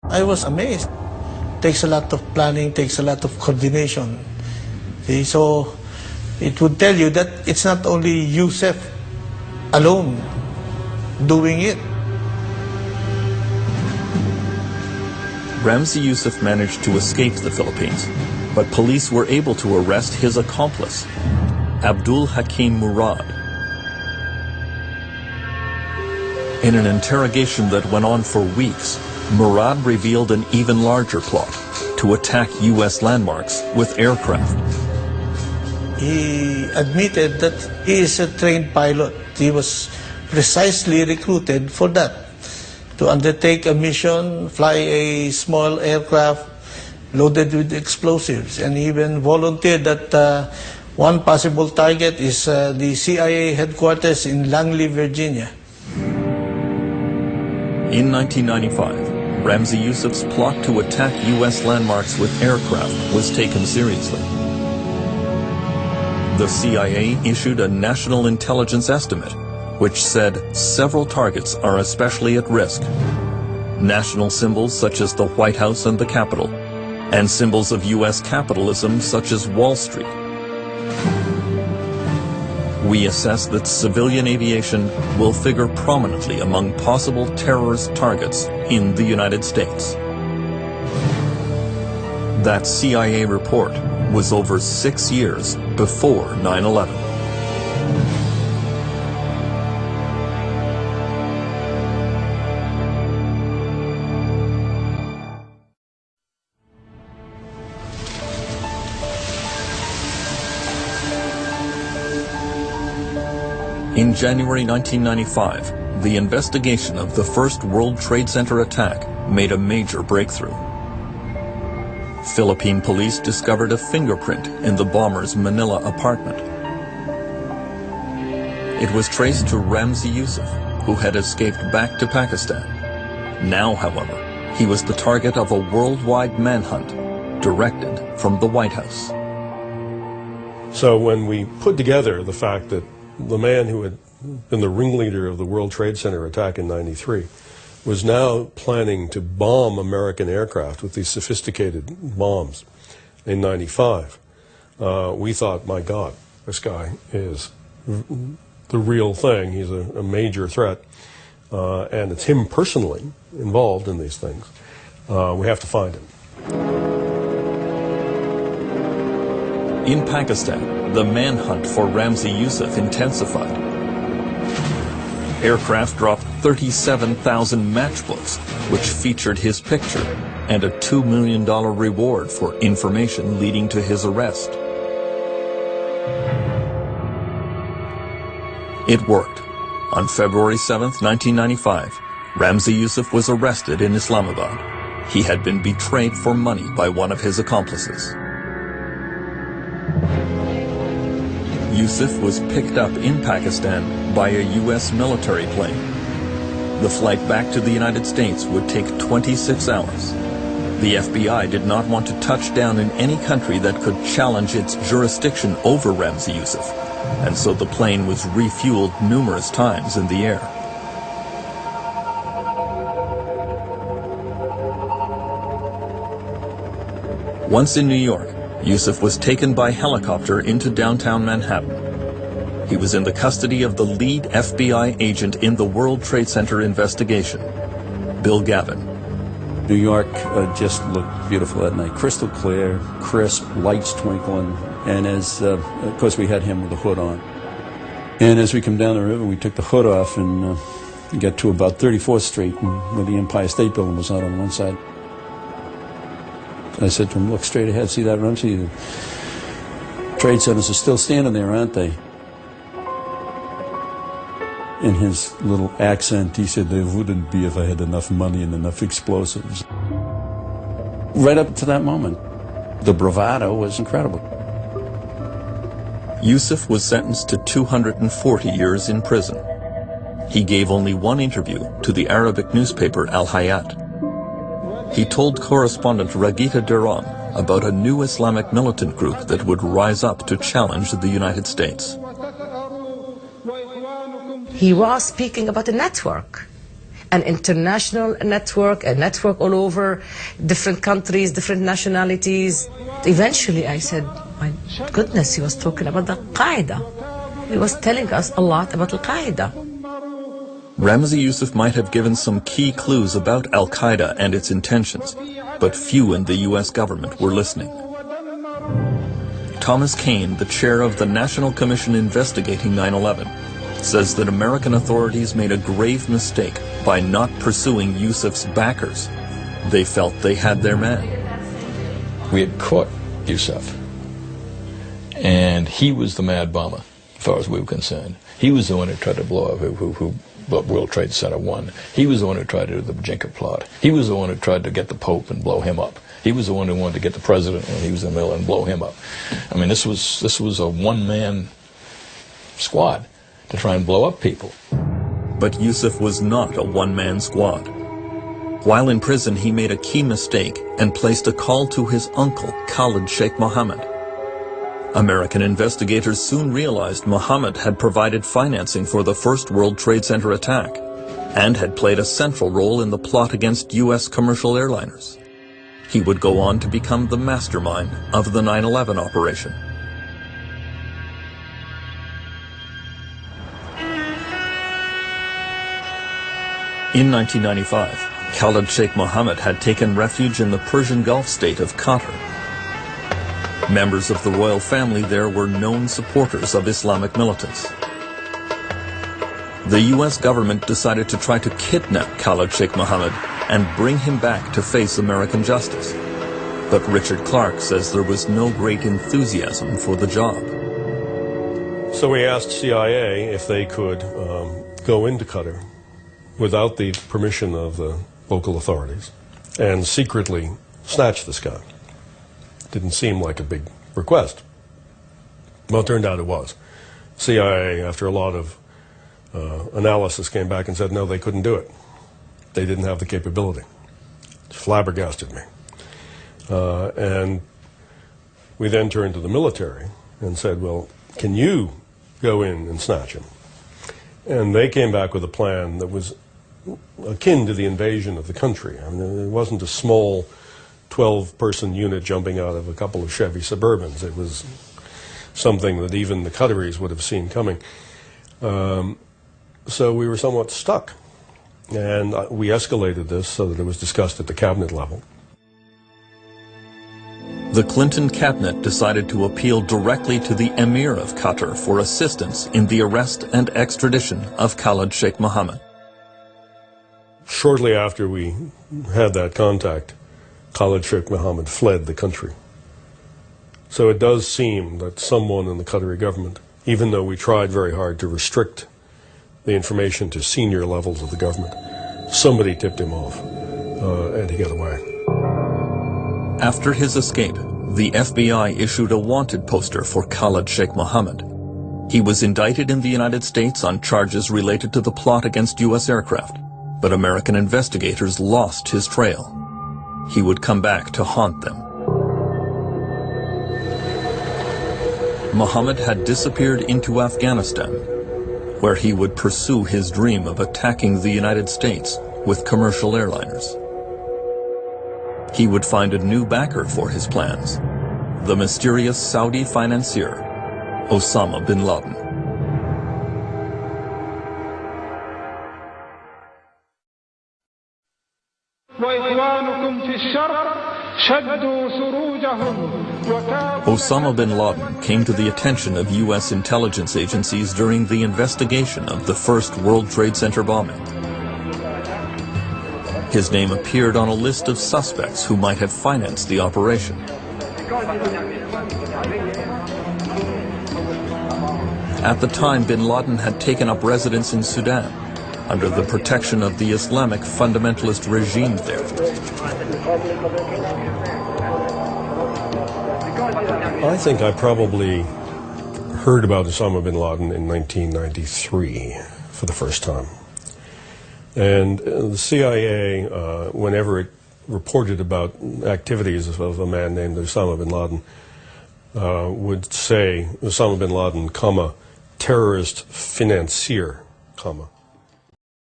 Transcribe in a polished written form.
I was amazed. Takes a lot of planning, takes a lot of coordination. See, so it would tell you that it's not only Yusuf alone doing it. Ramzi Yusuf managed to escape the Philippines, but police were able to arrest his accomplice, Abdul Hakim Murad. In an interrogation that went on for weeks, Murad revealed an even larger plot to attack U.S. landmarks with aircraft. He admitted that he is a trained pilot. He was precisely recruited for that, to undertake a mission, fly a small aircraft loaded with explosives, and even volunteered that one possible target is the CIA headquarters in Langley, Virginia. In 1995, Ramzi Yusuf's plot to attack U.S. landmarks with aircraft was taken seriously. The CIA issued a national intelligence estimate, which said several targets are especially at risk. National symbols such as the White House and the Capitol, and symbols of U.S. capitalism such as Wall Street. We assess that civilian aviation will figure prominently among possible terrorist targets in the United States. That CIA report was over 6 years before 9/11. In January 1995, the investigation of the first World Trade Center attack made a major breakthrough. Philippine police discovered a fingerprint in the bomber's Manila apartment. It was traced to Ramzi Yusuf, who had escaped back to Pakistan. Now, however, he was the target of a worldwide manhunt directed from the White House. So when we put together the fact that the man who had been the ringleader of the World Trade Center attack in '93 was now planning to bomb American aircraft with these sophisticated bombs in '95, we thought, my God, this guy is the real thing. He's a major threat, and it's him personally involved in these things. We have to find him. In Pakistan, the manhunt for Ramzi Yusuf intensified. Aircraft dropped 37,000 matchbooks, which featured his picture, and a $2 million reward for information leading to his arrest. It worked. On February 7, 1995, Ramzi Yusuf was arrested in Islamabad. He had been betrayed for money by one of his accomplices. Yusuf was picked up in Pakistan by a U.S. military plane. The flight back to the United States would take 26 hours. The FBI did not want to touch down in any country that could challenge its jurisdiction over Ramzi Yusuf, and so the plane was refueled numerous times in the air. Once in New York, Yusuf was taken by helicopter into downtown Manhattan. He was in the custody of the lead FBI agent in the World Trade Center investigation, Bill Gavin. New York just looked beautiful that night. Crystal clear, crisp, lights twinkling, and of course we had him with the hood on. And as we come down the river, we took the hood off and got to about 34th Street, where the Empire State Building was out on one side. I said to him, look straight ahead, see that, Ramzi? The trade centers are still standing there, aren't they? In his little accent, he said, they wouldn't be if I had enough money and enough explosives. Right up to that moment, the bravado was incredible. Yusuf was sentenced to 240 years in prison. He gave only one interview to the Arabic newspaper Al Hayat. He told correspondent Ragita Duran about a new Islamic militant group that would rise up to challenge the United States. He was speaking about a network, an international network, a network all over different countries, different nationalities. Eventually I said, my goodness, he was talking about the Al-Qaeda. He was telling us a lot about Al-Qaeda. Ramzi Youssef might have given some key clues about Al-Qaeda and its intentions, but few in the U.S. government were listening. Thomas Kane, the chair of the National Commission investigating 9/11, says that American authorities made a grave mistake by not pursuing Youssef's backers. They felt they had their man. We had caught Youssef, and he was the mad bomber, as far as we were concerned. He was the one who tried to blow up, who World Trade Center 1. He was the one who tried to do the Bajinka plot. He was the one who tried to get the Pope and blow him up. He was the one who wanted to get the president when he was in the middle and blow him up. I mean, this was a one-man squad to try and blow up people. But Youssef was not a one-man squad. While in prison, he made a key mistake and placed a call to his uncle, Khalid Sheikh Mohammed. American investigators soon realized Mohammed had provided financing for the first World Trade Center attack and had played a central role in the plot against U.S. commercial airliners. He would go on to become the mastermind of the 9/11 operation. In 1995, Khalid Sheikh Mohammed had taken refuge in the Persian Gulf state of Qatar. Members of the royal family there were known supporters of Islamic militants. The U.S. government decided to try to kidnap Khalid Sheikh Mohammed and bring him back to face American justice. But Richard Clark says there was no great enthusiasm for the job. So we asked CIA if they could go into Qatar without the permission of the local authorities and secretly snatch this guy. Didn't seem like a big request. Well, it turned out it was. CIA, after a lot of analysis, came back and said, no, they couldn't do it. They didn't have the capability. It flabbergasted me. And we then turned to the military and said, well, can you go in and snatch him? And they came back with a plan that was akin to the invasion of the country. I mean, it wasn't a small 12-person unit jumping out of a couple of Chevy Suburbans. It was something that even the Qataris would have seen coming. So we were somewhat stuck. And we escalated this so that it was discussed at the cabinet level. The Clinton cabinet decided to appeal directly to the Emir of Qatar for assistance in the arrest and extradition of Khalid Sheikh Mohammed. Shortly after we had that contact, Khalid Sheikh Mohammed fled the country. So it does seem that someone in the Qatari government, even though we tried very hard to restrict the information to senior levels of the government, somebody tipped him off, and he got away. After his escape, the FBI issued a wanted poster for Khalid Sheikh Mohammed. He was indicted in the United States on charges related to the plot against U.S. aircraft, but American investigators lost his trail. He would come back to haunt them. Mohammed had disappeared into Afghanistan, where he would pursue his dream of attacking the United States with commercial airliners. He would find a new backer for his plans, the mysterious Saudi financier, Osama bin Laden. Osama bin Laden came to the attention of U.S. intelligence agencies during the investigation of the first World Trade Center bombing. His name appeared on a list of suspects who might have financed the operation. At the time, bin Laden had taken up residence in Sudan, under the protection of the Islamic fundamentalist regime there. I think I probably heard about Osama bin Laden in 1993 for the first time. And the CIA, whenever it reported about activities of a man named Osama bin Laden, would say Osama bin Laden, comma, terrorist financier, comma.